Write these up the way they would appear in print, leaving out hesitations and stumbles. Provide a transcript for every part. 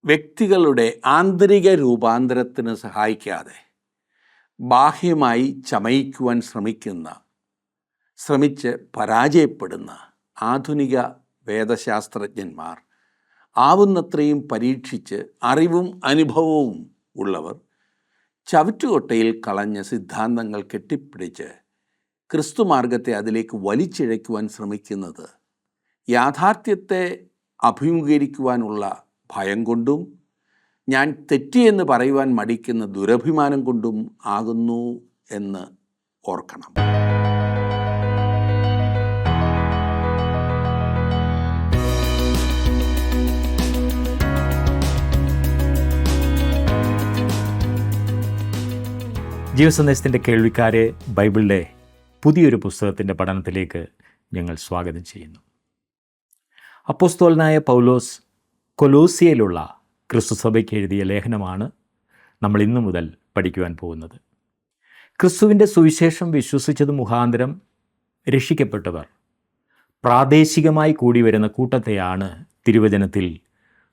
വ്യക്തികളുടെ ആന്തരിക രൂപാന്തരത്തിന് സഹായിക്കാതെ ബാഹ്യമായി ചമയിക്കുവാൻ ശ്രമിച്ച് പരാജയപ്പെടുന്ന ആധുനിക വേദശാസ്ത്രജ്ഞന്മാർ ആവുന്നത്രയും പരീക്ഷിച്ച് അറിവും അനുഭവവും ഉള്ളവർ ചവറ്റുകൊട്ടയിൽ കളഞ്ഞ സിദ്ധാന്തങ്ങൾ കെട്ടിപ്പിടിച്ച് ക്രിസ്തുമാർഗത്തെ അതിലേക്ക് വലിച്ചിഴയ്ക്കുവാൻ ശ്രമിക്കുന്നത് യാഥാർത്ഥ്യത്തെ അഭിമുഖീകരിക്കുവാനുള്ള ഭയം കൊണ്ടും ഞാൻ തെറ്റിയെന്ന് പറയുവാൻ മടിക്കുന്ന ദുരഭിമാനം കൊണ്ടും ആകുന്നു എന്ന് ഓർക്കണം. ജീവസന്ദേശത്തിൻ്റെ കേൾവിക്കാരെ ബൈബിളിലെ പുതിയൊരു പുസ്തകത്തിൻ്റെ പഠനത്തിലേക്ക് ഞങ്ങൾ സ്വാഗതം ചെയ്യുന്നു. അപ്പോസ്തലനായ പൗലോസ് കൊലോസിയയിലുള്ള ക്രിസ്തുസഭയ്ക്ക് എഴുതിയ ലേഖനമാണ് നമ്മൾ ഇന്നു മുതൽ പഠിക്കുവാൻ പോകുന്നത്. ക്രിസ്തുവിൻ്റെ സുവിശേഷം വിശ്വസിച്ചത് മുഖാന്തരം രക്ഷിക്കപ്പെട്ടവർ പ്രാദേശികമായി കൂടി വരുന്ന കൂട്ടത്തെയാണ് തിരുവചനത്തിൽ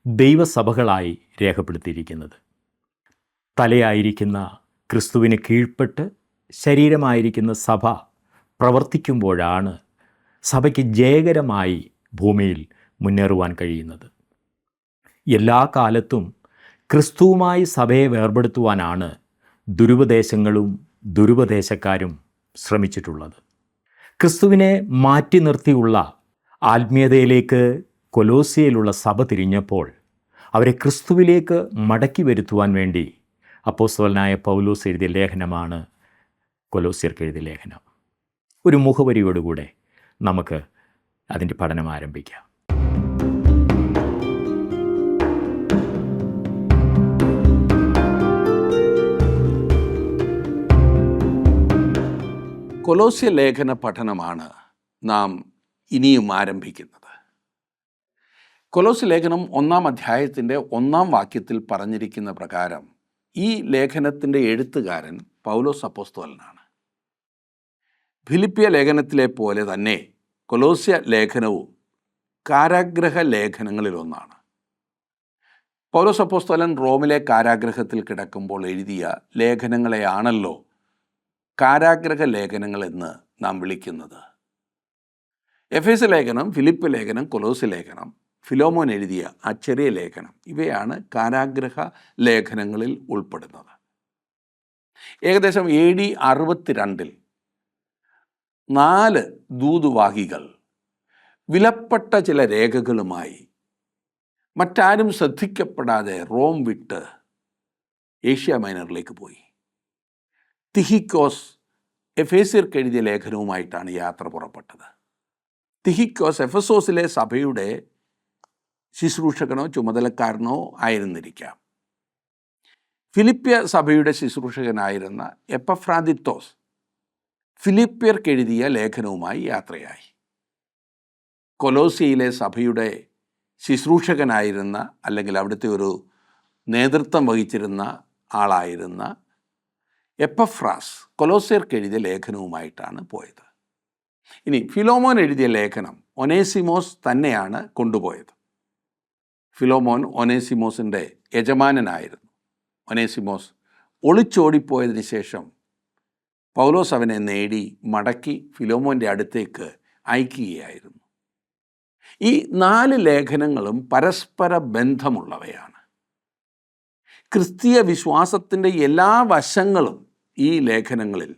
ദൈവസഭകളായി രേഖപ്പെടുത്തിയിരിക്കുന്നത്. തലയായിരിക്കുന്ന ക്രിസ്തുവിന് കീഴ്പ്പെട്ട് ശരീരമായിരിക്കുന്ന സഭ പ്രവർത്തിക്കുമ്പോഴാണ് സഭയ്ക്ക് ജയകരമായി ഭൂമിയിൽ മുന്നേറുവാൻ കഴിയുന്നത്. എല്ലാ കാലത്തും ക്രിസ്തുവുമായി സഭയെ വേർപെടുത്തുവാനാണ് ദുരുപദേശങ്ങളും ദുരുപദേശക്കാരും ശ്രമിച്ചിട്ടുള്ളത്. ക്രിസ്തുവിനെ മാറ്റി നിർത്തിയുള്ള ആത്മീയതയിലേക്ക് കൊലോസിയയിലുള്ള സഭ തിരിഞ്ഞപ്പോൾ അവരെ ക്രിസ്തുവിലേക്ക് മടക്കി വരുത്തുവാൻ വേണ്ടി അപ്പോസ്തലനായ പൗലോസ് എഴുതിയ ലേഖനമാണ് കൊലോസ്യർക്ക് എഴുതിയ ലേഖനം. ഒരു മുഖവരിയോടുകൂടെ നമുക്ക് അതിൻ്റെ പഠനം ആരംഭിക്കാം. കൊലോസ്യ ലേഖന പഠനമാണ് നാം ഇനിയും ആരംഭിക്കുന്നത്. കൊലോസ്യ ലേഖനം 1-ാം അധ്യായത്തിൻ്റെ 1-ാം വാക്യത്തിൽ പറഞ്ഞിരിക്കുന്ന പ്രകാരം ഈ ലേഖനത്തിൻ്റെ എഴുത്തുകാരൻ പൗലോസ് അപ്പോസ്തലനാണ്. ഫിലിപ്പിയ ലേഖനത്തിലെ പോലെ തന്നെ കൊലോസ്യ ലേഖനവും കാരാഗ്രഹ ലേഖനങ്ങളിലൊന്നാണ്. പൗലോസ് അപ്പോസ്തലൻ റോമിലെ കാരാഗ്രഹത്തിൽ കിടക്കുമ്പോൾ എഴുതിയ ലേഖനങ്ങളെയാണല്ലോ കാരാഗ്രഹ ലേഖനങ്ങൾ എന്ന് നാം വിളിക്കുന്നത്. എഫേസ്യ ലേഖനം, ഫിലിപ്പ് ലേഖനം, കൊലോസ്യ ലേഖനം, ഫിലോമോൻ എഴുതിയ ആ ചെറിയ ലേഖനം, ഇവയാണ് കാരാഗ്രഹ ലേഖനങ്ങളിൽ ഉൾപ്പെടുന്നത്. ഏകദേശം AD 62 4 ദൂതുവാഹികൾ വിലപ്പെട്ട ചില രേഖകളുമായി മറ്റാരും ശ്രദ്ധിക്കപ്പെടാതെ റോം വിട്ട് ഏഷ്യ മൈനറിലേക്ക് പോയി. തിഹിക്കോസ് എഫേസ്യർക്ക് എഴുതിയ ലേഖനവുമായിട്ടാണ് യാത്ര പുറപ്പെട്ടത്. തിഹിക്കോസ് എഫെസോസിലെ സഭയുടെ ശുശ്രൂഷകനോ ചുമതലക്കാരനോ ആയിരുന്നിരിക്കാം. ഫിലിപ്പിയ സഭയുടെ ശുശ്രൂഷകനായിരുന്ന എപ്പഫ്രാദിത്തോസ് ഫിലിപ്പിയർക്ക് എഴുതിയ ലേഖനവുമായി യാത്രയായി. കൊലോസിയയിലെ സഭയുടെ ശുശ്രൂഷകനായിരുന്ന, അല്ലെങ്കിൽ അവിടുത്തെ ഒരു നേതൃത്വം വഹിച്ചിരുന്ന ആളായിരുന്ന എപ്പഫ്രാസ് കൊലോസ്യർക്ക് എഴുതിയ ലേഖനവുമായിട്ടാണ് പോയത്. ഇനി ഫിലോമോൻ എഴുതിയ ലേഖനം ഒനേസിമോസ് തന്നെയാണ് കൊണ്ടുപോയത്. ഫിലോമോൻ ഒനേസിമോസിൻ്റെ യജമാനനായിരുന്നു. ഒനേസിമോസ് ഒളിച്ചോടിപ്പോയതിന് ശേഷം പൗലോസ് അവനെ നേടി മടക്കി ഫിലോമോൻ്റെ അടുത്തേക്ക് അയക്കുകയായിരുന്നു. ഈ 4 ലേഖനങ്ങളും പരസ്പര ബന്ധമുള്ളവയാണ്. ക്രിസ്തീയ വിശ്വാസത്തിൻ്റെ എല്ലാ വശങ്ങളും ഈ ലേഖനങ്ങളിൽ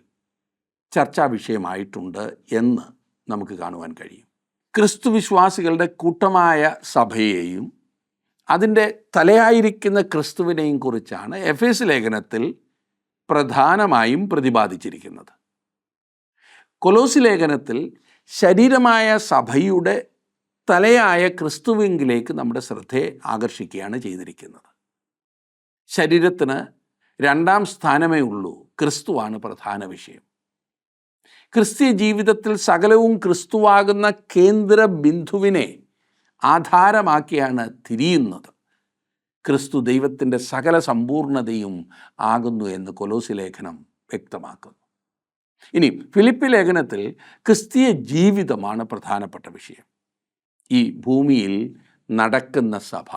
ചർച്ചാ വിഷയമായിട്ടുണ്ട് എന്ന് നമുക്ക് കാണുവാൻ കഴിയും. ക്രിസ്തു വിശ്വാസികളുടെ കൂട്ടമായ സഭയെയും അതിൻ്റെ തലയായിരിക്കുന്ന ക്രിസ്തുവിനെയും കുറിച്ചാണ് എഫേസ്യ ലേഖനത്തിൽ പ്രധാനമായും പ്രതിപാദിച്ചിരിക്കുന്നത്. കൊലോസ്യ ലേഖനത്തിൽ ശരീരമായ സഭയുടെ തലയായ ക്രിസ്തുവിങ്കിലേക്ക് നമ്മുടെ ശ്രദ്ധയെ ആകർഷിക്കുകയാണ് ചെയ്തിരിക്കുന്നത്. ശരീരത്തിന് 2ാം സ്ഥാനമേ ഉള്ളൂ, ക്രിസ്തുവാണ് പ്രധാന വിഷയം. ക്രിസ്തീയ ജീവിതത്തിൽ സകലവും ക്രിസ്തുവാകുന്ന കേന്ദ്ര ബിന്ദുവിനെ ആധാരമാക്കിയാണ് തിരിയുന്നത്. ക്രിസ്തു ദൈവത്തിൻ്റെ സകല സമ്പൂർണതയും ആകുന്നു എന്ന് കൊലോസ്യ ലേഖനം വ്യക്തമാക്കുന്നു. ഇനി ഫിലിപ്പി ലേഖനത്തിൽ ക്രിസ്തീയ ജീവിതമാണ് പ്രധാനപ്പെട്ട വിഷയം. ഈ ഭൂമിയിൽ നടക്കുന്ന സഭ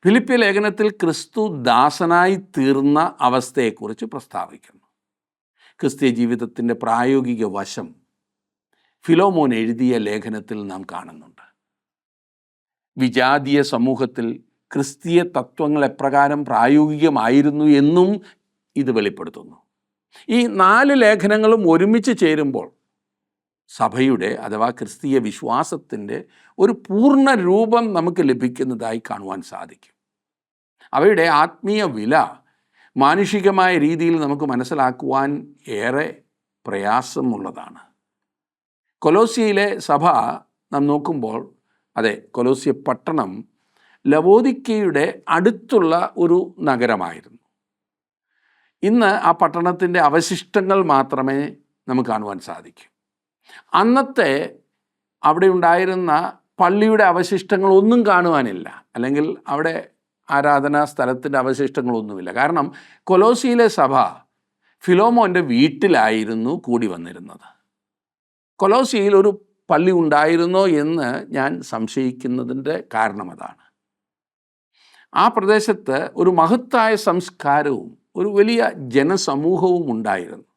ഫിലിപ്പിയ ലേഖനത്തിൽ ക്രിസ്തു ദാസനായി തീർന്ന അവസ്ഥയെക്കുറിച്ച് പ്രസ്താവിക്കുന്നു. ക്രിസ്തീയ ജീവിതത്തിൻ്റെ പ്രായോഗിക വശം ഫിലോമോൻ എഴുതിയ ലേഖനത്തിൽ നാം കാണുന്നുണ്ട്. വിജാതീയ സമൂഹത്തിൽ ക്രിസ്തീയ തത്വങ്ങൾ എപ്രകാരം പ്രായോഗികമായിരുന്നു എന്നും ഇത് വെളിപ്പെടുത്തുന്നു. ഈ 4 ലേഖനങ്ങളും ഒരുമിച്ച് ചേരുമ്പോൾ സഭയുടെ അഥവാ ക്രിസ്തീയ വിശ്വാസത്തിൻ്റെ ഒരു പൂർണ്ണ രൂപം നമുക്ക് ലഭിക്കുന്നതായി കാണുവാൻ സാധിക്കും. അവയുടെ ആത്മീയ വില മാനുഷികമായ രീതിയിൽ നമുക്ക് മനസ്സിലാക്കുവാൻ ഏറെ പ്രയാസമുള്ളതാണ്. കൊലോസ്യയിലെ സഭ നാം നോക്കുമ്പോൾ, അതെ, കൊലോസ്യ പട്ടണം ലവോദിക്കയുടെ അടുത്തുള്ള ഒരു നഗരമായിരുന്നു. ഇന്ന് ആ പട്ടണത്തിൻ്റെ അവശിഷ്ടങ്ങൾ മാത്രമേ നമുക്ക് കാണുവാൻ സാധിക്കൂ. അന്നത്തെ അവിടെ ഉണ്ടായിരുന്ന പള്ളിയുടെ അവശിഷ്ടങ്ങളൊന്നും കാണുവാനില്ല, അല്ലെങ്കിൽ അവിടെ ആരാധനാ സ്ഥലത്തിൻ്റെ അവശിഷ്ടങ്ങളൊന്നുമില്ല. കാരണം കൊലോസിയിലെ സഭ ഫിലോമോൻ്റെ വീട്ടിലായിരുന്നു കൂടി വന്നിരുന്നത്. കൊലോസിയിൽ ഒരു പള്ളി ഉണ്ടായിരുന്നോ എന്ന് ഞാൻ സംശയിക്കുന്നതിൻ്റെ കാരണം അതാണ്. ആ പ്രദേശത്ത് ഒരു മഹത്തായ സംസ്കാരവും ഒരു വലിയ ജനസമൂഹവും ഉണ്ടായിരുന്നു.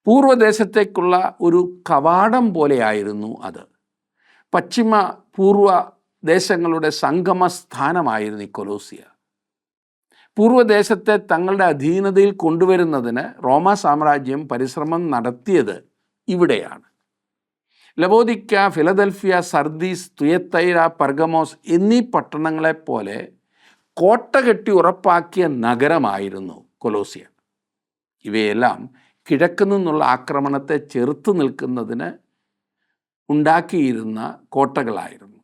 പൂർവ്വദേശത്തേക്കുള്ള ഒരു കവാടം പോലെയായിരുന്നു അത്. പശ്ചിമ പൂർവ്വ ദേശങ്ങളുടെ സംഗമ സ്ഥാനമായിരുന്നു ഈ കൊലോസിയ. പൂർവ്വദേശത്തെ തങ്ങളുടെ അധീനതയിൽ കൊണ്ടുവരുന്നതിന് റോമാ സാമ്രാജ്യം പരിശ്രമം നടത്തിയത് ഇവിടെയാണ്. ലവോദിക്ക, ഫിലദൽഫിയ, സർദീസ്, തുയത്തൈര, പെർഗമോസ് എന്നീ പട്ടണങ്ങളെപ്പോലെ കോട്ട കെട്ടി ഉറപ്പാക്കിയ നഗരമായിരുന്നു കൊലോസിയ. ഇവയെല്ലാം കിഴക്ക് നിന്നുള്ള ആക്രമണത്തെ ചെറുത്തു നിൽക്കുന്നതിന് ഉണ്ടാക്കിയിരുന്ന കോട്ടകളായിരുന്നു.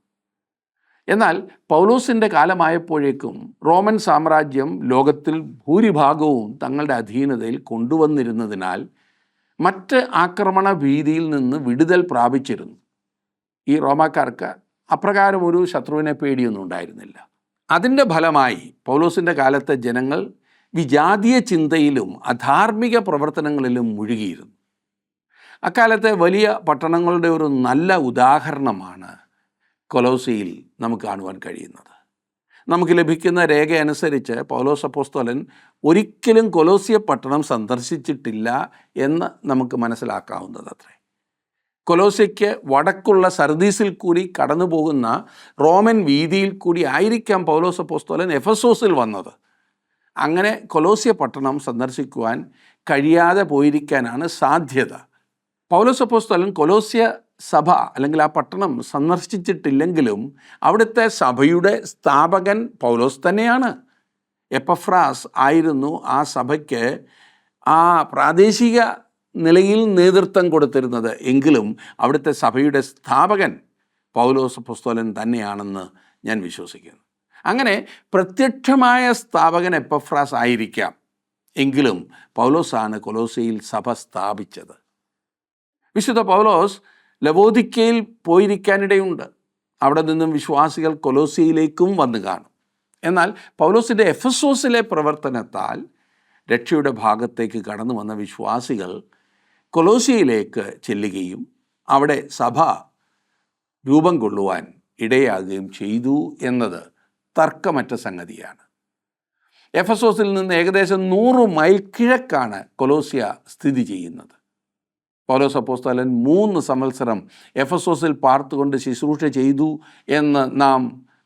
എന്നാൽ പൗലോസിൻ്റെ കാലമായപ്പോഴേക്കും റോമൻ സാമ്രാജ്യം ലോകത്തിൽ ഭൂരിഭാഗവും തങ്ങളുടെ അധീനതയിൽ കൊണ്ടുവന്നിരുന്നതിനാൽ മറ്റ് ആക്രമണ ഭീതിയിൽ നിന്ന് വിടുതൽ പ്രാപിച്ചിരുന്നു. ഈ റോമാക്കാർക്ക് അപ്രകാരം ഒരു ശത്രുവിനെ പേടിയൊന്നും ഉണ്ടായിരുന്നില്ല. അതിൻ്റെ ഫലമായി പൗലോസിൻ്റെ കാലത്തെ ജനങ്ങൾ വിജാതീയ ചിന്തയിലും അധാർമിക പ്രവർത്തനങ്ങളിലും മുഴുകിയിരുന്നു. അക്കാലത്തെ വലിയ പട്ടണങ്ങളുടെ ഒരു നല്ല ഉദാഹരണമാണ് കൊലോസിയിൽ നമുക്ക് കാണുവാൻ കഴിയുന്നത്. നമുക്ക് ലഭിക്കുന്ന രേഖ അനുസരിച്ച് പൗലോസ് അപ്പോസ്തലൻ ഒരിക്കലും കൊലോസിയ പട്ടണം സന്ദർശിച്ചിട്ടില്ല എന്ന് നമുക്ക് മനസ്സിലാക്കാവുന്നതത്രേ. കൊലോസ്യയ്ക്ക് വടക്കുള്ള സർദീസിൽ കൂടി കടന്നു പോകുന്ന റോമൻ വീതിയിൽ കൂടി ആയിരിക്കാം പൗലോസ് അപ്പോസ്തലൻ എഫെസോസിൽ വന്നത്. അങ്ങനെ കൊലോസ്യ പട്ടണം സന്ദർശിക്കുവാൻ കഴിയാതെ പോയിരിക്കാനാണ് സാധ്യത. പൗലോസ് അപ്പോസ്തലൻ കൊലോസ്യ സഭ അല്ലെങ്കിൽ ആ പട്ടണം സന്ദർശിച്ചിട്ടില്ലെങ്കിലും അവിടുത്തെ സഭയുടെ സ്ഥാപകൻ പൗലോസ് തന്നെയാണ്. എപ്പഫ്രാസ് ആയിരുന്നു ആ സഭയ്ക്ക് ആ പ്രാദേശിക നിലയിൽ നേതൃത്വം കൊടുത്തിരുന്നത്. എങ്കിലും അവിടുത്തെ സഭയുടെ സ്ഥാപകൻ പൗലോസ് അപ്പോസ്തലൻ തന്നെയാണെന്ന് ഞാൻ വിശ്വസിക്കുന്നു. അങ്ങനെ പ്രത്യക്ഷമായ സ്ഥാപകൻ എപ്പഫ്രാസ് ആയിരിക്കാം, എങ്കിലും പൗലോസാണ് കൊലോസ്യയിൽ സഭ സ്ഥാപിച്ചത്. വിശുദ്ധ പൗലോസ് ലവോദിക്കയിൽ പോയിരിക്കാനിടയുണ്ട്. അവിടെ നിന്നും വിശ്വാസികൾ കൊലോസ്യയിലേക്കും വന്നു കാണും. എന്നാൽ പൗലോസിൻ്റെ എഫെസോസിലെ പ്രവർത്തനത്താൽ രക്ഷയുടെ ഭാഗത്തേക്ക് കടന്നു വന്ന വിശ്വാസികൾ കൊലോസ്യയിലേക്ക് ചെല്ലുകയും അവിടെ സഭ രൂപം കൊള്ളുവാൻ ഇടയാകുകയും ചെയ്തു എന്നത് തർക്കമറ്റ സംഗതിയാണ്. എഫെസോസിൽ നിന്ന് ഏകദേശം 100 മൈൽ കിഴക്കാണ് കൊലോസ്യ സ്ഥിതി ചെയ്യുന്നത്. പൗലോസ് അപ്പോസ്തലൻ 3 സംവത്സരം എഫെസോസിൽ പാർത്തുകൊണ്ട് ശുശ്രൂഷ ചെയ്തു എന്ന് നാം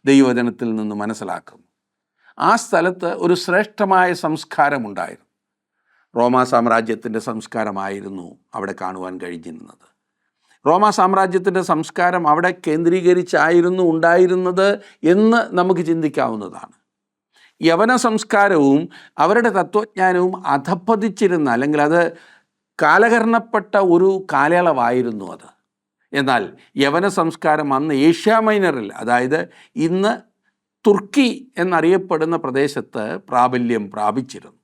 ദൈവവചനത്തിൽ നിന്ന് മനസ്സിലാക്കുന്നു. ആ സ്ഥലത്ത് ഒരു ശ്രേഷ്ഠമായ സംസ്കാരമുണ്ടായിരുന്നു. റോമാ സാമ്രാജ്യത്തിൻ്റെ സംസ്കാരമായിരുന്നു അവിടെ കാണുവാൻ കഴിഞ്ഞിരുന്നത്. റോമാ സാമ്രാജ്യത്തിൻ്റെ സംസ്കാരം അവിടെ കേന്ദ്രീകരിച്ചായിരുന്നു ഉണ്ടായിരുന്നത് എന്ന് നമുക്ക് ചിന്തിക്കാവുന്നതാണ്. യവന സംസ്കാരവും അവരുടെ തത്വജ്ഞാനവും അധപ്പതിച്ചിരുന്ന, അല്ലെങ്കിൽ അത് കാലഹരണപ്പെട്ട ഒരു കാലയളവായിരുന്നു അത്. എന്നാൽ യവന സംസ്കാരം അന്ന് ഏഷ്യ മൈനറിൽ, അതായത് ഇന്ന് തുർക്കി എന്നറിയപ്പെടുന്ന പ്രദേശത്ത് പ്രാബല്യം പ്രാപിച്ചിരുന്നു.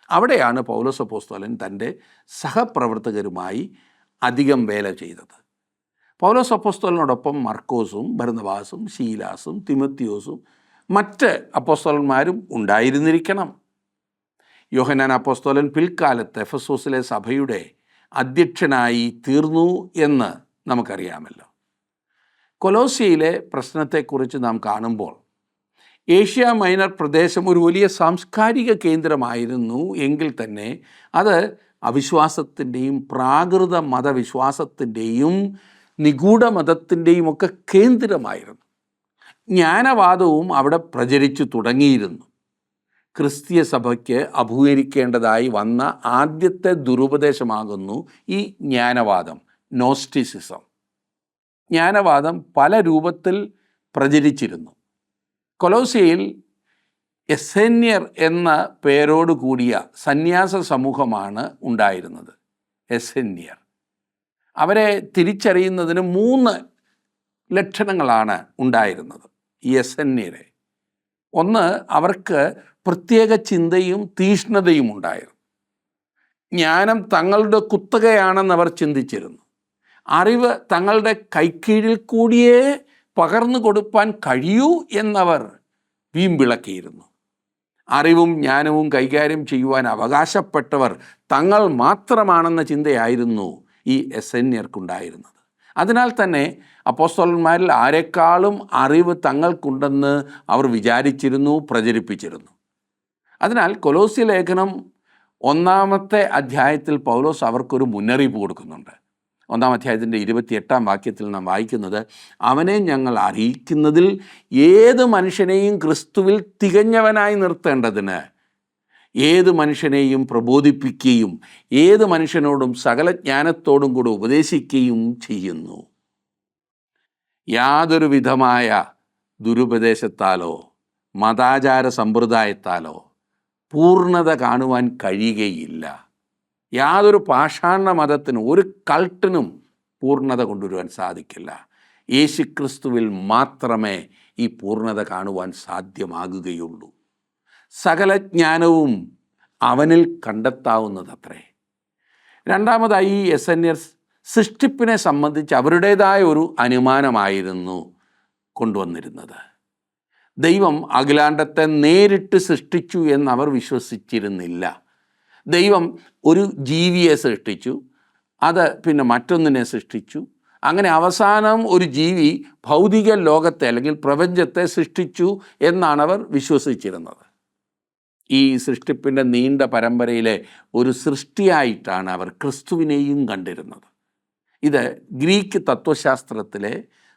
അവിടെയാണ് പൗലോസ് അപ്പോസ്തലൻ തൻ്റെ സഹപ്രവർത്തകരുമായി അധികം വേല ചെയ്തത്. പൗലോസ് അപ്പോസ്തലനോടൊപ്പം മർക്കോസും ബർന്നബാസും ശീലാസും തിമത്തിയോസും മറ്റ് അപ്പോസ്തലന്മാരും ഉണ്ടായിരുന്നിരിക്കണം. യോഹന്നാൻ അപ്പോസ്തലൻ പിൽക്കാലത്ത് എഫെസോസിലെ സഭയുടെ അധ്യക്ഷനായി തീർന്നു എന്ന് നമുക്കറിയാമല്ലോ. കൊലോസ്യയിലെ പ്രശ്നത്തെക്കുറിച്ച് നാം കാണുമ്പോൾ ഏഷ്യ മൈനർ പ്രദേശം ഒരു വലിയ സാംസ്കാരിക കേന്ദ്രമായിരുന്നു എങ്കിൽ തന്നെ അത് അവിശ്വാസത്തിൻ്റെയും പ്രാകൃത മതവിശ്വാസത്തിൻ്റെയും നിഗൂഢ മതത്തിൻ്റെയും ഒക്കെ കേന്ദ്രമായിരുന്നു. ജ്ഞാനവാദവും അവിടെ പ്രചരിച്ചു തുടങ്ങിയിരുന്നു. ക്രിസ്തീയ സഭയ്ക്ക് അഭിമുഖീകരിക്കേണ്ടതായി വന്ന ആദ്യത്തെ ദുരുപദേശമാകുന്നു ഈ ജ്ഞാനവാദം, നോസ്റ്റിസിസം. ജ്ഞാനവാദം പല രൂപത്തിൽ പ്രചരിച്ചിരുന്നു. കൊലോസ്യയിൽ എസ്സേന്യർ എന്ന പേരോട് കൂടിയ സന്യാസ സമൂഹമാണ് ഉണ്ടായിരുന്നത്. എസ്സേന്യർ, അവരെ തിരിച്ചറിയുന്നതിന് 3 ലക്ഷണങ്ങളാണ് ഉണ്ടായിരുന്നത് ഈ എസ്സേന്യരെ. ഒന്ന്, അവർക്ക് പ്രത്യേക ചിന്തയും തീഷ്ണതയും ഉണ്ടായിരുന്നു. ജ്ഞാനം തങ്ങളുടെ കുത്തകയാണെന്ന് അവർ ചിന്തിച്ചിരുന്നു. അറിവ് തങ്ങളുടെ കൈക്കീഴിൽ കൂടിയേ പകർന്നു കൊടുപ്പാൻ കഴിയൂ എന്നവർ വീമ്പിളക്കിയിരുന്നു. അറിവും ജ്ഞാനവും കൈകാര്യം ചെയ്യുവാൻ അവകാശപ്പെട്ടവർ തങ്ങൾ മാത്രമാണെന്ന ചിന്തയായിരുന്നു ഈ എസ്സേന്യർക്കുണ്ടായിരുന്നത്. അതിനാൽ തന്നെ അപ്പോസ്തലന്മാരിൽ ആരെക്കാളും അറിവ് തങ്ങൾക്കുണ്ടെന്ന് അവർ വിചാരിച്ചിരുന്നു, പ്രചരിപ്പിച്ചിരുന്നു. അതിനാൽ കൊലോസ്യ ലേഖനം 1-ാമത്തെ അധ്യായത്തിൽ പൗലോസ് അവർക്കൊരു മുന്നറിയിപ്പ് കൊടുക്കുന്നുണ്ട്. 1-ാം അധ്യായത്തിൻ്റെ 28-ാം വാക്യത്തിൽ നാം വായിക്കുന്നത്, അവനെ ഞങ്ങൾ അറിയിക്കുന്നതിൽ ഏത് മനുഷ്യനെയും ക്രിസ്തുവിൽ തികഞ്ഞവനായി നിർത്തേണ്ടതിന് ഏത് മനുഷ്യനെയും പ്രബോധിപ്പിക്കുകയും ഏത് മനുഷ്യനോടും സകല ജ്ഞാനത്തോടും കൂടെ ഉപദേശിക്കുകയും ചെയ്യുന്നു. യാതൊരു വിധമായ ദുരുപദേശത്താലോ മതാചാര സമ്പ്രദായത്താലോ പൂർണ്ണത കാണുവാൻ കഴിയുകയില്ല. യാതൊരു പാഷാണ മതത്തിനും, ഒരു കൾട്ടിനും പൂർണ്ണത കൊണ്ടുവരുവാൻ സാധിക്കില്ല. യേശുക്രിസ്തുവിൽ മാത്രമേ ഈ പൂർണ്ണത കാണുവാൻ സാധ്യമാകുകയുള്ളൂ. സകല ജ്ഞാനവും അവനിൽ കണ്ടെത്താവുന്നതത്രേ. രണ്ടാമതായി ഈ എസ്സേന്യർ സൃഷ്ടിപ്പിനെ സംബന്ധിച്ച് അവരുടേതായ ഒരു അനുമാനമായിരുന്നു കൊണ്ടുവന്നിരുന്നത്. ദൈവം അഖിലാണ്ടത്തെ നേരിട്ട് സൃഷ്ടിച്ചു എന്നവർ വിശ്വസിച്ചിരുന്നില്ല. ദൈവം ഒരു ജീവിയെ സൃഷ്ടിച്ചു, അത് പിന്നെ മറ്റൊന്നിനെ സൃഷ്ടിച്ചു, അങ്ങനെ അവസാനം ഒരു ജീവി ഭൗതിക ലോകത്തെ അല്ലെങ്കിൽ പ്രപഞ്ചത്തെ സൃഷ്ടിച്ചു എന്നാണ് അവർ വിശ്വസിച്ചിരുന്നത്. ഈ സൃഷ്ടിപ്പിൻ്റെ നീണ്ട പരമ്പരയിലെ ഒരു സൃഷ്ടിയായിട്ടാണ് അവർ ക്രിസ്തുവിനെയും കണ്ടിരുന്നത്. ഇത് ഗ്രീക്ക് തത്വശാസ്ത്രത്തിലെ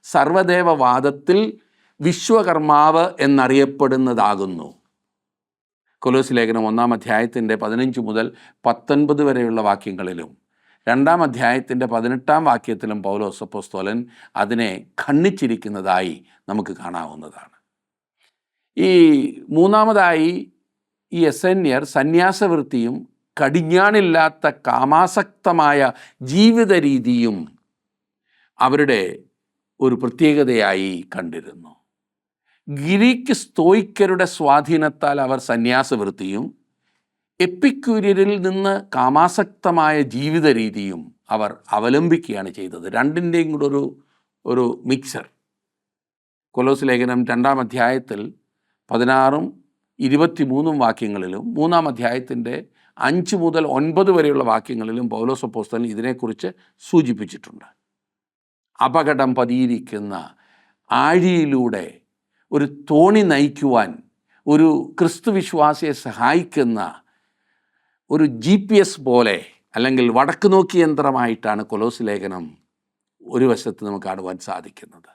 സർവദേവവാദത്തിൽ വിശ്വകർമാവ് എന്നറിയപ്പെടുന്നതാകുന്നു. കൊലോസ്യ ലേഖനം 1-ാം അധ്യായത്തിൻ്റെ 15 മുതൽ 19 വരെയുള്ള വാക്യങ്ങളിലും 2-ാം അധ്യായത്തിൻ്റെ 18-ാം വാക്യത്തിലും പൗലോസ് അപ്പോസ്തലൻ അതിനെ ഖണ്ഡിച്ചിരിക്കുന്നതായി നമുക്ക് കാണാവുന്നതാണ്. ഈ മൂന്നാമതായി ഈ എസ്സേന്യർ സന്യാസവൃത്തിയും കടിഞ്ഞാണില്ലാത്ത കാമാസക്തമായ ജീവിത രീതിയും അവരുടെ ഒരു പ്രത്യേകതയായി കണ്ടിരുന്നു. ഗ്രീക്ക് സ്തോയിക്കരുടെ സ്വാധീനത്താൽ അവർ സന്യാസവൃത്തിയും എപ്പിക്യൂര്യരിൽ നിന്ന് കാമാസക്തമായ ജീവിത രീതിയും അവർ അവലംബിക്കുകയാണ് ചെയ്തത്. രണ്ടിൻ്റെയും കൂടെ ഒരു മിക്സർ. കൊലോസ്യ ലേഖനം 2-ാം അധ്യായത്തിൽ 16-ഉം 23-ഉം വാക്യങ്ങളിലും 3-ാം അധ്യായത്തിൻ്റെ 5 മുതൽ 9 വരെയുള്ള വാക്യങ്ങളിലും പൗലോസ് അപ്പോസ്തലൻ ഇതിനെക്കുറിച്ച് സൂചിപ്പിച്ചിട്ടുണ്ട്. അപകടം പതിയിരിക്കുന്ന ആഴിയിലൂടെ ഒരു തോണി നയിക്കുവാൻ ഒരു ക്രിസ്തുവിശ്വാസിയെ സഹായിക്കുന്ന ഒരു GPS പോലെ അല്ലെങ്കിൽ വടക്ക് നോക്കി യന്ത്രമായിട്ടാണ് കൊലോസ്യ ലേഖനം ഒരു വശത്ത് നമുക്ക് കാണുവാൻ സാധിക്കുന്നത്.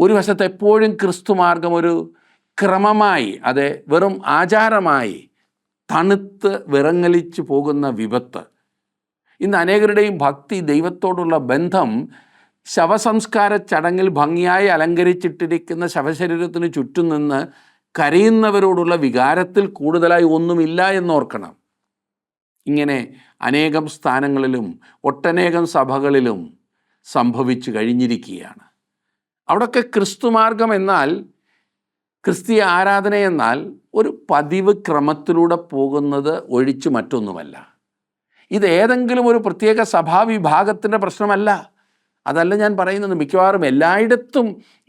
ഒരു വശത്ത് എപ്പോഴും ക്രിസ്തുമാർഗം ഒരു ക്രമമായി, അത് വെറും ആചാരമായി തണുത്ത് വിറങ്ങലിച്ചു പോകുന്ന വിപത്ത്. ഇന്ന് അനേകരുടെയും ഭക്തി, ദൈവത്തോടുള്ള ബന്ധം ശവസംസ്കാര ചടങ്ങിൽ ഭംഗിയായി അലങ്കരിച്ചിട്ടിരിക്കുന്ന ശവശരീരത്തിന് ചുറ്റും നിന്ന് കരയുന്നവരോടുള്ള വികാരത്തിൽ കൂടുതലായി ഒന്നുമില്ല എന്നോർക്കണം. ഇങ്ങനെ അനേകം സ്ഥാനങ്ങളിലും ഒട്ടനേകം സഭകളിലും സംഭവിച്ചു കഴിഞ്ഞിരിക്കുകയാണ്. അവിടെയൊക്കെ ക്രിസ്തുമാർഗം എന്നാൽ, ക്രിസ്തീയ ആരാധന എന്നാൽ ഒരു പതിവ് ക്രമത്തിലൂടെ പോകുന്നത് ഒഴിച്ച് മറ്റൊന്നുമല്ല. ഇത് ഏതെങ്കിലും ഒരു പ്രത്യേക സഭാവിഭാഗത്തിൻ്റെ പ്രശ്നമല്ല. അതല്ല ഞാൻ പറയുന്നത്. മിക്കവാറും എല്ലായിടത്തും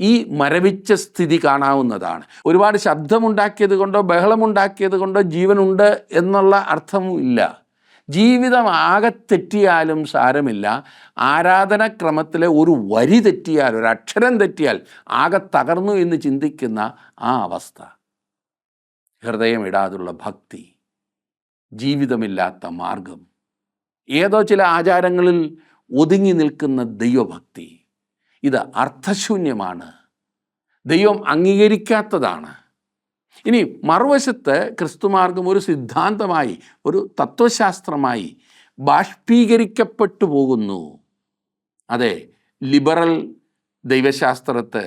ഈ മരവിച്ച സ്ഥിതി കാണാവുന്നതാണ്. ഒരുപാട് ശബ്ദമുണ്ടാക്കിയത് കൊണ്ടോ ബഹളമുണ്ടാക്കിയത് കൊണ്ടോ ജീവനുണ്ട് എന്നുള്ള അർത്ഥവും ഇല്ല. ജീവിതം ആകെ തെറ്റിയാലും സാരമില്ല. ആരാധനാക്രമത്തിലെ ഒരു വരി തെറ്റിയാൽ, ഒരു അക്ഷരം തെറ്റിയാൽ ആകെ തകർന്നു എന്ന് ചിന്തിക്കുന്ന ആ അവസ്ഥ. ഹൃദയമിടാതുള്ള ഭക്തി, ജീവിതമില്ലാത്ത മാർഗം, ഏതോ ചില ആചാരങ്ങളിൽ ഒതുങ്ങി നിൽക്കുന്ന ദൈവഭക്തി, ഇത് അർത്ഥശൂന്യമാണ്, ദൈവം അംഗീകരിക്കാത്തതാണ്. ഇനി മറുവശത്ത് ക്രിസ്തുമാർഗം ഒരു സിദ്ധാന്തമായി, ഒരു തത്വശാസ്ത്രമായി ബാഷ്പീകരിക്കപ്പെട്ടു പോകുന്നു. അതെ, ലിബറൽ ദൈവശാസ്ത്രത്തെ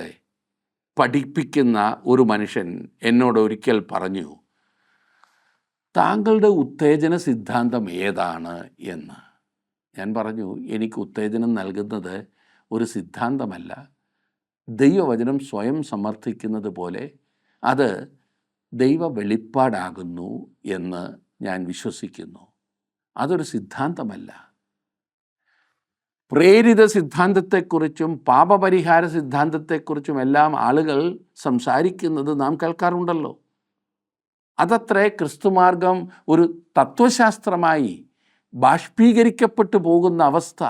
പഠിപ്പിക്കുന്ന ഒരു മനുഷ്യൻ എന്നോട് ഒരിക്കൽ പറഞ്ഞു, താങ്കളുടെ ഉത്തേജന സിദ്ധാന്തം ഏതാണ് എന്ന്. ഞാൻ പറഞ്ഞു, എനിക്ക് ഉത്തേജനം നൽകുന്നത് ഒരു സിദ്ധാന്തമല്ല, ദൈവവചനം സ്വയം സമർത്ഥിക്കുന്നത് പോലെ അത് ദൈവ വെളിപ്പാടാകുന്നു എന്ന് ഞാൻ വിശ്വസിക്കുന്നു. അതൊരു സിദ്ധാന്തമല്ല. പ്രേരിത സിദ്ധാന്തത്തെക്കുറിച്ചും പാപപരിഹാര സിദ്ധാന്തത്തെക്കുറിച്ചും എല്ലാം ആളുകൾ സംസാരിക്കുന്നത് നാം കേൾക്കാറുണ്ടല്ലോ. അതത്രേ ക്രിസ്തുമാർഗം ഒരു തത്വശാസ്ത്രമായി ബാഷ്പീകരിക്കപ്പെട്ടു പോകുന്ന അവസ്ഥ.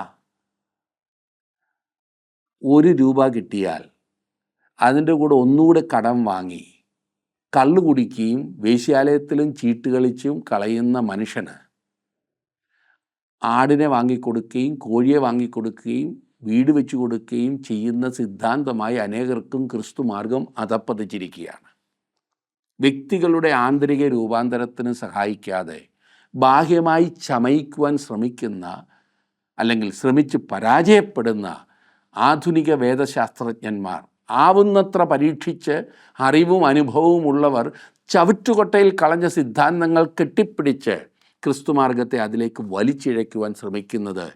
1 രൂപ കിട്ടിയാൽ അതിൻ്റെ കൂടെ ഒന്നുകൂടെ കടം വാങ്ങി കള്ളു കുടിക്കുകയും വേശ്യാലയത്തിലും ചീട്ട് കളിച്ചും കളയുന്ന മനുഷ്യന് ആടിനെ വാങ്ങിക്കൊടുക്കുകയും കോഴിയെ വാങ്ങിക്കൊടുക്കുകയും വീട് വെച്ച് കൊടുക്കുകയും ചെയ്യുന്ന സിദ്ധാന്തമായി അനേകർക്കും ക്രിസ്തുമാർഗം അധപ്പതിച്ചിരിക്കുകയാണ്. വ്യക്തികളുടെ ആന്തരിക രൂപാന്തരത്തിന് സഹായിക്കാതെ ബാഹ്യമായി ചമയിക്കുവാൻ ശ്രമിക്കുന്ന, അല്ലെങ്കിൽ ശ്രമിച്ച് പരാജയപ്പെടുന്ന ആധുനിക വേദശാസ്ത്രജ്ഞന്മാർ, ആവുന്നത്ര പരീക്ഷിച്ച് അറിവും അനുഭവവും ഉള്ളവർ ചവിറ്റുകൊട്ടയിൽ കളഞ്ഞ സിദ്ധാന്തങ്ങൾ കെട്ടിപ്പിടിച്ച് ക്രിസ്തുമാർഗത്തെ അതിലേക്ക് വലിച്ചിഴയ്ക്കുവാൻ ശ്രമിക്കുന്നത്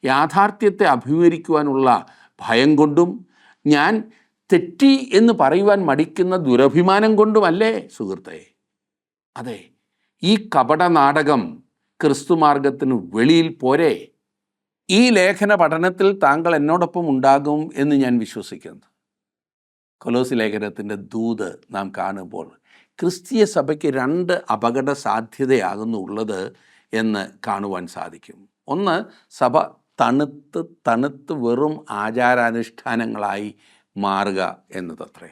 യാഥാർത്ഥ്യത്തെ അഭിമുഖീകരിക്കുവാനുള്ള ഭയം കൊണ്ടും ഞാൻ തെറ്റി എന്ന് പറയുവാൻ മടിക്കുന്ന ദുരഭിമാനം കൊണ്ടുമല്ലേ സുഹൃത്തെ? അതെ, ഈ കപട നാടകം ക്രിസ്തുമാർഗത്തിന് വെളിയിൽ പോരെ. ഈ ലേഖന പഠനത്തിൽ താങ്കൾ എന്നോടൊപ്പം ഉണ്ടാകും എന്ന് ഞാൻ വിശ്വസിക്കുന്നു. കൊലോസി ലേഖനത്തിൻ്റെ ദൂത് നാം കാണുമ്പോൾ ക്രിസ്തീയ സഭയ്ക്ക് 2 അപകട സാധ്യതയാകുന്നു ഉള്ളത് എന്ന് കാണുവാൻ സാധിക്കും. ഒന്ന്, സഭ തണുത്ത് വെറും ആചാരാനുഷ്ഠാനങ്ങളായി മാറുക എന്നതത്രേ.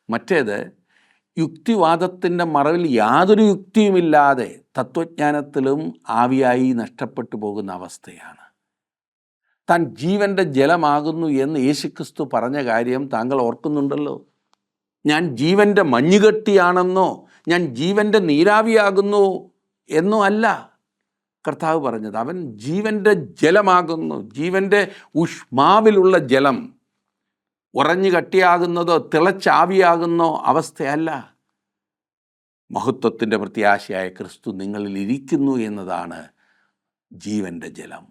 മറ്റേത്, യുക്തിവാദത്തിൻ്റെ മറവിൽ യാതൊരു യുക്തിയുമില്ലാതെ തത്വജ്ഞാനത്തിലും ആവിയായി നഷ്ടപ്പെട്ടു പോകുന്ന അവസ്ഥയാണ്. താൻ ജീവൻ്റെ ജലമാകുന്നു എന്ന് യേശുക്രിസ്തു പറഞ്ഞ കാര്യം താങ്കൾ ഓർക്കുന്നുണ്ടല്ലോ. ഞാൻ ജീവൻ്റെ മഞ്ഞുകെട്ടിയാണെന്നോ ഞാൻ ജീവൻ്റെ നീരാവിയാകുന്നു എന്നോ അല്ല കർത്താവ് പറഞ്ഞത്. അവൻ ജീവൻ്റെ ജലമാകുന്നു, ജീവൻ്റെ ഊഷ്മാവിലുള്ള ജലം. ഉറഞ്ഞു കട്ടിയാകുന്നതോ തിളച്ചാവിയാകുന്നോ അവസ്ഥയല്ല. മഹത്വത്തിൻ്റെ പ്രത്യാശയായ ക്രിസ്തു നിങ്ങളിൽ ഇരിക്കുന്നു എന്നതാണ് ജീവൻ്റെ ജലം.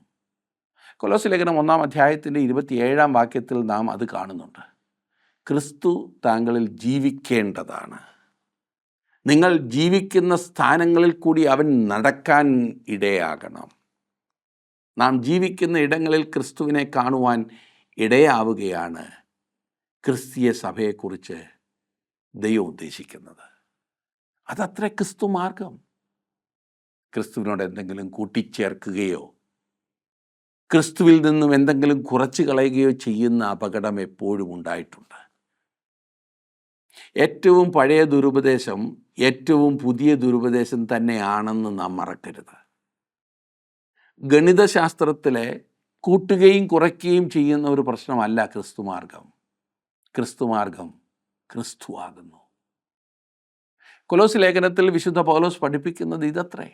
കൊലോസി ലേഖനം 1-ാം അധ്യായത്തിൻ്റെ 27-ാം വാക്യത്തിൽ നാം അത് കാണുന്നുണ്ട്. ക്രിസ്തു താങ്കളിൽ ജീവിക്കേണ്ടതാണ്. നിങ്ങൾ ജീവിക്കുന്ന സ്ഥാനങ്ങളിൽ കൂടി അവൻ നടക്കാൻ ഇടയാകണം. നാം ജീവിക്കുന്ന ഇടങ്ങളിൽ ക്രിസ്തുവിനെ കാണുവാൻ ഇടയാവുകയാണ് ക്രിസ്തീയ സഭയെക്കുറിച്ച് ദൈവം ഉദ്ദേശിക്കുന്നത്. അതത്ര ക്രിസ്തു മാർഗം. ക്രിസ്തുവിനോട് എന്തെങ്കിലും കൂട്ടിച്ചേർക്കുകയോ ക്രിസ്തുവിൽ നിന്നും എന്തെങ്കിലും കുറച്ച് കളയുകയോ ചെയ്യുന്ന അപകടം എപ്പോഴും ഉണ്ടായിട്ടുണ്ട്. ഏറ്റവും പഴയ ദുരുപദേശം ഏറ്റവും പുതിയ ദുരുപദേശം തന്നെയാണെന്ന് നാം മറക്കരുത്. ഗണിതശാസ്ത്രത്തിലെ കൂട്ടുകയും കുറയ്ക്കുകയും ചെയ്യുന്ന ഒരു പ്രശ്നമല്ല ക്രിസ്തുമാർഗം. ക്രിസ്തുമാർഗം ക്രിസ്തുവാകുന്നു. കൊലോസി ലേഖനത്തിൽ വിശുദ്ധ പൗലോസ് പഠിപ്പിക്കുന്നത് ഇതത്രേ: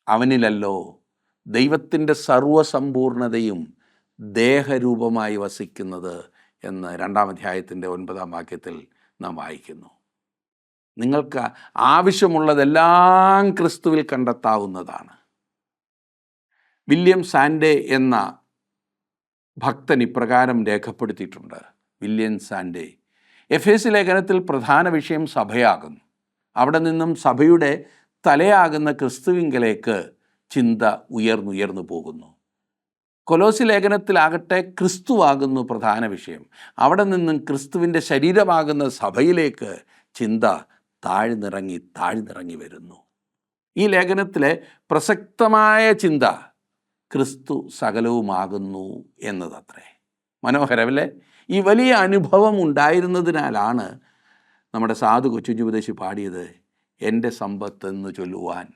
അവനിലല്ലോ ദൈവത്തിൻ്റെ സർവസമ്പൂർണതയും ദേഹരൂപമായി വസിക്കുന്നത് എന്ന് 2-ാം അധ്യായത്തിൻ്റെ 9-ാം വാക്യത്തിൽ നാം വായിക്കുന്നു. നിങ്ങൾക്ക് ആവശ്യമുള്ളതെല്ലാം ക്രിസ്തുവിൽ കണ്ടെത്താവുന്നതാണ്. വില്യം സാൻഡേ എന്ന ഭക്തൻ ഇപ്രകാരം രേഖപ്പെടുത്തിയിട്ടുണ്ട്. വില്യം സാൻഡേ എഫേസ്യ ലേഖനത്തിൽ പ്രധാന വിഷയം സഭയാകുന്നു. അവിടെ നിന്നും സഭയുടെ തലയാകുന്ന ക്രിസ്തുവിങ്കലേക്ക് ചിന്ത ഉയർന്നുയർന്നു പോകുന്നു. കൊലോസി ലേഖനത്തിലാകട്ടെ ക്രിസ്തുവാകുന്നു പ്രധാന വിഷയം. അവിടെ നിന്നും ക്രിസ്തുവിൻ്റെ ശരീരമാകുന്ന സഭയിലേക്ക് ചിന്ത താഴ്ന്നിറങ്ങി വരുന്നു. ഈ ലേഖനത്തിലെ പ്രസക്തമായ ചിന്ത ക്രിസ്തു സകലവുമാകുന്നു എന്നതത്രേ. മനോഹരമല്ലേ? ഈ വലിയ അനുഭവം ഉണ്ടായിരുന്നതിനാലാണ് നമ്മുടെ സാധു കൊച്ചുപദേശി പാടിയത്: എൻ്റെ സമ്പത്തെന്ന് ചൊല്ലുവാൻ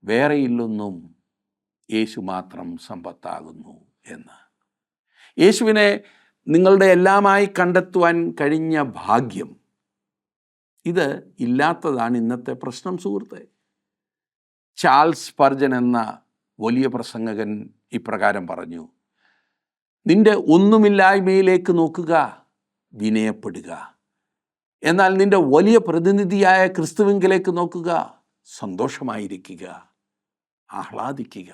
വേറെയില്ലൊന്നും, യേശു മാത്രം സമ്പത്താകുന്നു എന്ന്. യേശുവിനെ നിങ്ങളുടെ എല്ലാമായി കണ്ടെത്തുവാൻ കഴിഞ്ഞ ഭാഗ്യം, ഇത് ഇല്ലാത്തതാണ് ഇന്നത്തെ പ്രശ്നം സുഹൃത്തെ. ചാൾസ് സ്പർജൻ എന്ന വലിയ പ്രസംഗകൻ ഇപ്രകാരം പറഞ്ഞു: നിന്റെ ഒന്നുമില്ലായ്മയിലേക്ക് നോക്കുക, വിനയപ്പെടുക. എന്നാൽ നിന്റെ വലിയ പ്രതിനിധിയായ ക്രിസ്തുവിങ്കിലേക്ക് നോക്കുക, സന്തോഷമായിരിക്കുക, ആഹ്ലാദിക്കുക.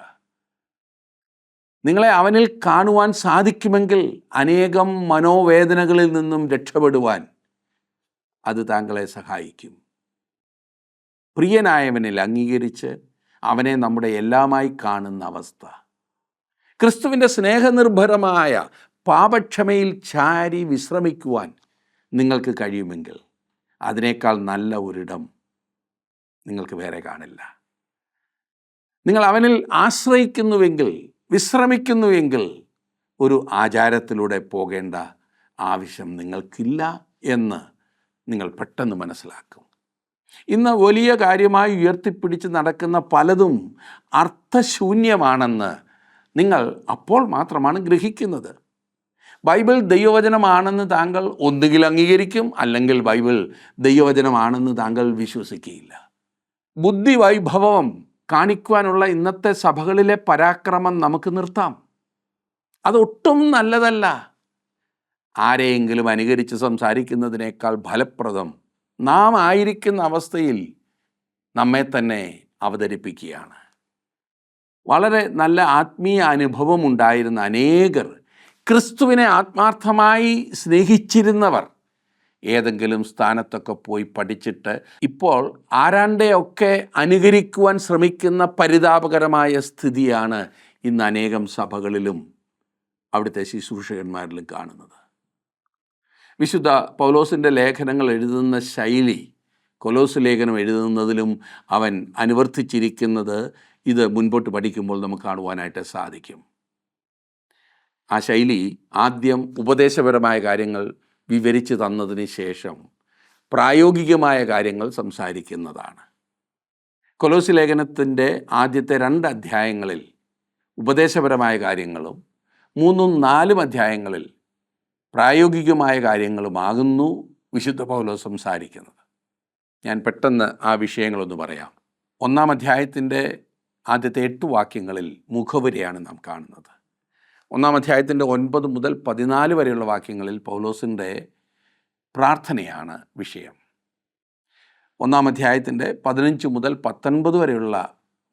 നിങ്ങളെ അവനിൽ കാണുവാൻ സാധിക്കുമെങ്കിൽ അനേകം മനോവേദനകളിൽ നിന്നും രക്ഷപ്പെടുവാൻ അത് താങ്കളെ സഹായിക്കും. പ്രിയനായവനിൽ അംഗീകരിച്ച് അവനെ നമ്മുടെ എല്ലാമായി കാണുന്ന അവസ്ഥ, ക്രിസ്തുവിൻ്റെ സ്നേഹനിർഭരമായ പാപക്ഷമയിൽ ചാരി വിശ്രമിക്കുവാൻ നിങ്ങൾക്ക് കഴിയുമെങ്കിൽ അതിനേക്കാൾ നല്ല ഒരിടം നിങ്ങൾക്ക് വേറെ കാണില്ല. നിങ്ങൾ അവനിൽ ആശ്രയിക്കുന്നുവെങ്കിൽ, വിശ്രമിക്കുന്നുവെങ്കിൽ ഒരു ആചാരത്തിലൂടെ പോകേണ്ട ആവശ്യം നിങ്ങൾക്കില്ല എന്ന് നിങ്ങൾ പെട്ടെന്ന് മനസ്സിലാക്കും. ഇന്ന് വലിയ കാര്യമായി ഉയർത്തിപ്പിടിച്ച് നടക്കുന്ന പലതും അർത്ഥശൂന്യമാണെന്ന് നിങ്ങൾ അപ്പോൾ മാത്രമാണ് ഗ്രഹിക്കുന്നത്. ബൈബിൾ ദൈവവചനമാണെന്ന് താങ്കൾ ഒന്നുകിൽ അംഗീകരിക്കും, അല്ലെങ്കിൽ ബൈബിൾ ദൈവവചനമാണെന്ന് താങ്കൾ വിശ്വസിക്കുകയില്ല. ബുദ്ധിവൈഭവം കാണിക്കുവാനുള്ള ഇന്നത്തെ സഭകളിലെ പരാക്രമം നമുക്ക് നിർത്താം. അതൊട്ടും നല്ലതല്ല. ആരെയെങ്കിലും അനുകരിച്ച് സംസാരിക്കുന്നതിനേക്കാൾ ഫലപ്രദം നാം ആയിരിക്കുന്ന അവസ്ഥയിൽ നമ്മെ തന്നെ അവതരിപ്പിക്കുകയാണ്. വളരെ നല്ല ആത്മീയ അനുഭവം ഉണ്ടായിരുന്ന അനേകർ, ക്രിസ്തുവിനെ ആത്മാർത്ഥമായി സ്നേഹിച്ചിരുന്നവർ ഏതെങ്കിലും സ്ഥാനത്തൊക്കെ പോയി പഠിച്ചിട്ട് ഇപ്പോൾ ആരാണ്ടെയൊക്കെ അനുകരിക്കുവാൻ ശ്രമിക്കുന്ന പരിതാപകരമായ സ്ഥിതിയാണ് ഇന്ന് അനേകം സഭകളിലും അവിടുത്തെ ശുശ്രൂഷകന്മാരിലും കാണുന്നത്. വിശുദ്ധ പൗലോസിൻ്റെ ലേഖനങ്ങൾ എഴുതുന്ന ശൈലി, കൊലോസ് ലേഖനം എഴുതുന്നതിലും അവൻ അനുവർത്തിച്ചിരിക്കുന്നത് ഇത് മുൻപോട്ട് പഠിക്കുമ്പോൾ നമുക്ക് കാണുവാനായിട്ട് സാധിക്കും. ആ ശൈലി ആദ്യം ഉപദേശപരമായ കാര്യങ്ങൾ വിവരിച്ച് തന്നതിന് ശേഷം പ്രായോഗികമായ കാര്യങ്ങൾ സംസാരിക്കുന്നതാണ്. കൊലോസ് ലേഖനത്തിൻ്റെ ആദ്യത്തെ 2 അധ്യായങ്ങളിൽ ഉപദേശപരമായ കാര്യങ്ങളും 3ഉം 4ഉം അധ്യായങ്ങളിൽ പ്രായോഗികമായ കാര്യങ്ങളുമാകുന്നു വിശുദ്ധ പൗലോസ് സംസാരിക്കുന്നത്. ഞാൻ പെട്ടെന്ന് ആ വിഷയങ്ങളൊന്ന് പറയാം. 1-ാം അധ്യായത്തിൻ്റെ ആദ്യത്തെ 8 വാക്യങ്ങളിൽ മുഖവുരയാണ് നാം കാണുന്നത്. 1-ാം അധ്യായത്തിൻ്റെ 9 മുതൽ 14 വരെയുള്ള വാക്യങ്ങളിൽ പൗലോസിൻ്റെ പ്രാർത്ഥനയാണ് വിഷയം. 1-ാം അധ്യായത്തിൻ്റെ 15 മുതൽ 19 വരെയുള്ള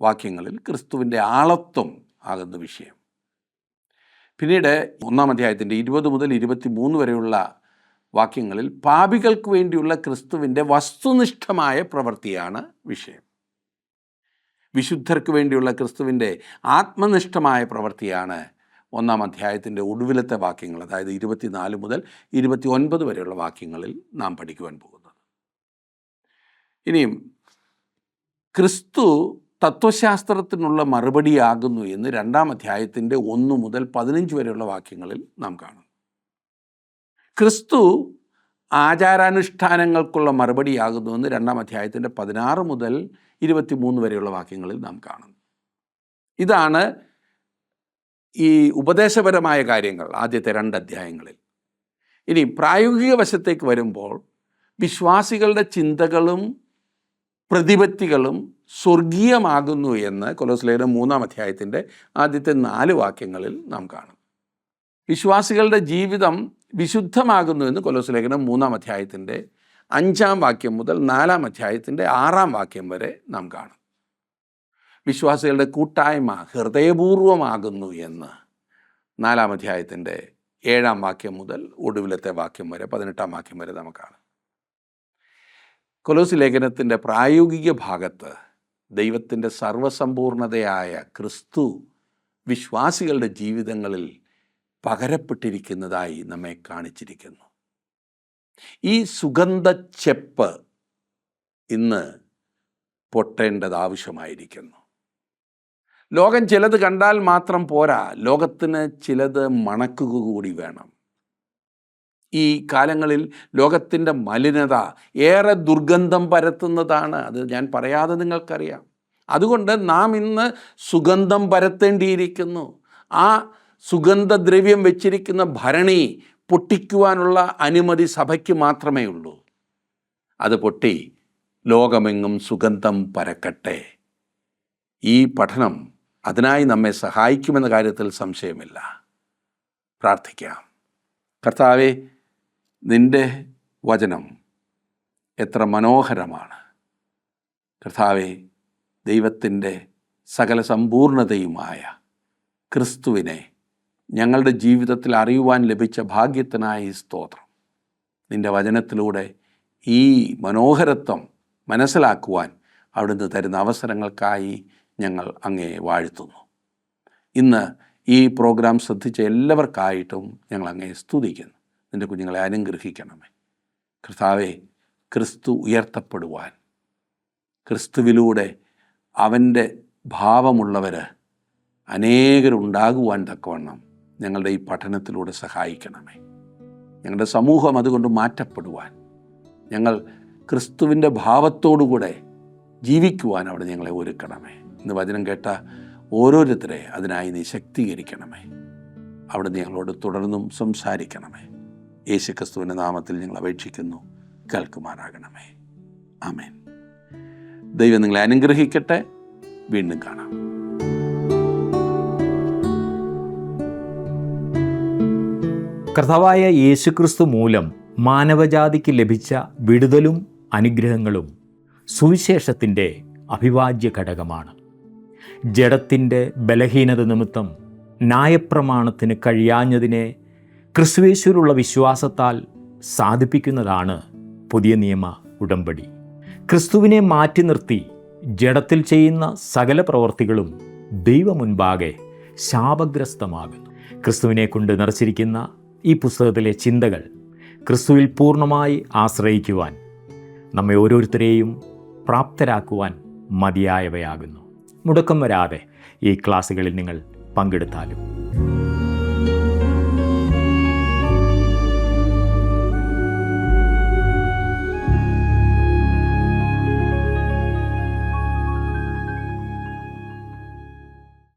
വാക്യങ്ങളിൽ ക്രിസ്തുവിൻ്റെ ആളത്വം ആകുന്ന വിഷയം. പിന്നീട് 1-ാം അധ്യായത്തിൻ്റെ 20 മുതൽ 23 വരെയുള്ള വാക്യങ്ങളിൽ പാപികൾക്ക് വേണ്ടിയുള്ള ക്രിസ്തുവിൻ്റെ വസ്തുനിഷ്ഠമായ പ്രവൃത്തിയാണ് വിഷയം. വിശുദ്ധർക്ക് വേണ്ടിയുള്ള ക്രിസ്തുവിൻ്റെ ആത്മനിഷ്ഠമായ പ്രവൃത്തിയാണ് 1-ാം അധ്യായത്തിൻ്റെ ഒടുവിലത്തെ വാക്യങ്ങൾ, അതായത് 24 മുതൽ 29 വരെയുള്ള വാക്യങ്ങളിൽ നാം പഠിക്കുവാൻ പോകുന്നത്. ഇനിയും ക്രിസ്തു തത്വശാസ്ത്രത്തിനുള്ള മറുപടിയാകുന്നു എന്ന് 2-ാം അധ്യായത്തിൻ്റെ 1 മുതൽ 15 വരെയുള്ള വാക്യങ്ങളിൽ നാം കാണും. ക്രിസ്തു ആചാരാനുഷ്ഠാനങ്ങൾക്കുള്ള മറുപടിയാകുന്നു എന്ന് 2-ാം അധ്യായത്തിൻ്റെ 16 മുതൽ 23 വരെയുള്ള വാക്യങ്ങളിൽ നാം കാണും. ഇതാണ് ഈ ഉപദേശപരമായ കാര്യങ്ങൾ ആദ്യത്തെ 2 അധ്യായങ്ങളിൽ. ഇനി പ്രായോഗിക വശത്തേക്ക് വരുമ്പോൾ വിശ്വാസികളുടെ ചിന്തകളും പ്രതിപത്തികളും സ്വർഗീയമാകുന്നു എന്ന് കൊലോസ് ലേഖനം 3-ാം അധ്യായത്തിൻ്റെ ആദ്യത്തെ 4 വാക്യങ്ങളിൽ നാം കാണും. വിശ്വാസികളുടെ ജീവിതം വിശുദ്ധമാകുന്നു എന്ന് കൊലോസ് ലേഖനം 3-ാം അധ്യായത്തിൻ്റെ 5-ാം വാക്യം മുതൽ 4-ാം അധ്യായത്തിൻ്റെ 6-ാം വാക്യം വരെ നാം കാണും. വിശ്വാസികളുടെ കൂട്ടായ്മ ഹൃദയപൂർവമാകുന്നു എന്ന് 4-ാം അധ്യായത്തിൻ്റെ 7-ാം വാക്യം മുതൽ ഒടുവിലത്തെ വാക്യം വരെ 18-ാം വാക്യം വരെ നമുക്കാണ്. കൊലോസ് ലേഖനത്തിൻ്റെ പ്രായോഗിക ഭാഗത്ത് ദൈവത്തിൻ്റെ സർവസമ്പൂർണതയായ ക്രിസ്തു വിശ്വാസികളുടെ ജീവിതങ്ങളിൽ പകരപ്പെട്ടിരിക്കുന്നതായി നമ്മെ കാണിച്ചിരിക്കുന്നു. ഈ സുഗന്ധച്ചെപ്പ് ഇന്ന് പൊട്ടേണ്ടത് ആവശ്യമായിരിക്കുന്നു. ലോകം ചിലത് കണ്ടാൽ മാത്രം പോരാ, ലോകത്തിന് ചിലത് മണക്കുക കൂടി വേണം. ഈ കാലങ്ങളിൽ ലോകത്തിൻ്റെ മലിനത ഏറെ ദുർഗന്ധം പരത്തുന്നതാണ്. അത് ഞാൻ പറയാതെ നിങ്ങൾക്കറിയാം. അതുകൊണ്ട് നാം ഇന്ന് സുഗന്ധം പരത്തേണ്ടിയിരിക്കുന്നു. ആ സുഗന്ധദ്രവ്യം വെച്ചിരിക്കുന്ന ഭരണി പൊട്ടിക്കുവാനുള്ള അനുമതി സഭയ്ക്ക് മാത്രമേ ഉള്ളൂ. അത് പൊട്ടി ലോകമെങ്ങും സുഗന്ധം പരക്കട്ടെ. ഈ പഠനം അതിനായി നമ്മെ സഹായിക്കുമെന്ന കാര്യത്തിൽ സംശയമില്ല. പ്രാർത്ഥിക്കാം. കർത്താവേ, നിൻ്റെ വചനം എത്ര മനോഹരമാണ്. കർത്താവേ, ദൈവത്തിൻ്റെ സകല സമ്പൂർണതയുമായ ക്രിസ്തുവിനെ ഞങ്ങളുടെ ജീവിതത്തിൽ അറിയുവാൻ ലഭിച്ച ഭാഗ്യത്തിനായി സ്തോത്രം. നിൻ്റെ വചനത്തിലൂടെ ഈ മനോഹരത്വം മനസ്സിലാക്കുവാൻ അവിടുന്ന് തരുന്ന അവസരങ്ങൾക്കായി ഞങ്ങൾ അങ്ങയെ വാഴ്ത്തുന്നു. ഇന്ന് ഈ പ്രോഗ്രാം ശ്രദ്ധിച്ച എല്ലാവർക്കായിട്ടും ഞങ്ങൾ അങ്ങയെ സ്തുതിക്കുന്നു. നിൻ്റെ കുഞ്ഞുങ്ങളെ അനുഗ്രഹിക്കണമേ. കർത്താവേ, ക്രിസ്തു ഉയർത്തപ്പെടുവാൻ, ക്രിസ്തുവിലൂടെ അവൻ്റെ ഭാവമുള്ളവർ അനേകരുണ്ടാകുവാൻ തക്കവണ്ണം ഞങ്ങളുടെ ഈ പഠനത്തിലൂടെ സഹായിക്കണമേ. ഞങ്ങളുടെ സമൂഹം അതുകൊണ്ട് മാറ്റപ്പെടുവാൻ, ഞങ്ങൾ ക്രിസ്തുവിൻ്റെ ഭാവത്തോടുകൂടെ ജീവിക്കുവാൻ അവിടെ ഞങ്ങളെ ഒരുക്കണമേ. ഇന്ന് വചനം കേട്ട ഓരോരുത്തരെ അതിനായി നീ ശക്തീകരിക്കണമേ. അവിടെ ഞങ്ങളോട് തുടർന്നും സംസാരിക്കണമേ. യേശു ക്രിസ്തുവിൻ്റെ നാമത്തിൽ ഞങ്ങൾ അപേക്ഷിക്കുന്നു, കേൾക്കുമാറാകണമേ. ആമേൻ. ദൈവം നിങ്ങളെ അനുഗ്രഹിക്കട്ടെ. വീണ്ടും കാണാം. കർത്താവായ യേശുക്രിസ്തു മൂലം മാനവജാതിക്ക് ലഭിച്ച വിടുതലും അനുഗ്രഹങ്ങളും സുവിശേഷത്തിൻ്റെ അവിഭാജ്യ ഘടകമാണ്. ജഡത്തിൻ്റെ ബലഹീനത നിമിത്തം ന്യായപ്രമാണത്തിന് കഴിയാഞ്ഞതിനെ ക്രിസ്തുയേശുവിലുള്ള വിശ്വാസത്താൽ സാധിപ്പിക്കുന്നതാണ് പുതിയ നിയമ ഉടമ്പടി. ക്രിസ്തുവിനെ മാറ്റി നിർത്തി ജഡത്തിൽ ചെയ്യുന്ന സകല പ്രവർത്തികളും ദൈവമുൻപാകെ ശാപഗ്രസ്തമാകുന്നു. ക്രിസ്തുവിനെ കൊണ്ട് നിറച്ചിരിക്കുന്ന ഈ പുസ്തകത്തിലെ ചിന്തകൾ ക്രിസ്തുവിൽ പൂർണ്ണമായി ആശ്രയിക്കുവാൻ നമ്മെ ഓരോരുത്തരെയും പ്രാപ്തരാക്കുവാൻ മതിയായവയാകുന്നു. മുടക്കം വരാതെ ഈ ക്ലാസ്സുകളിൽ നിങ്ങൾ പങ്കെടുത്താലും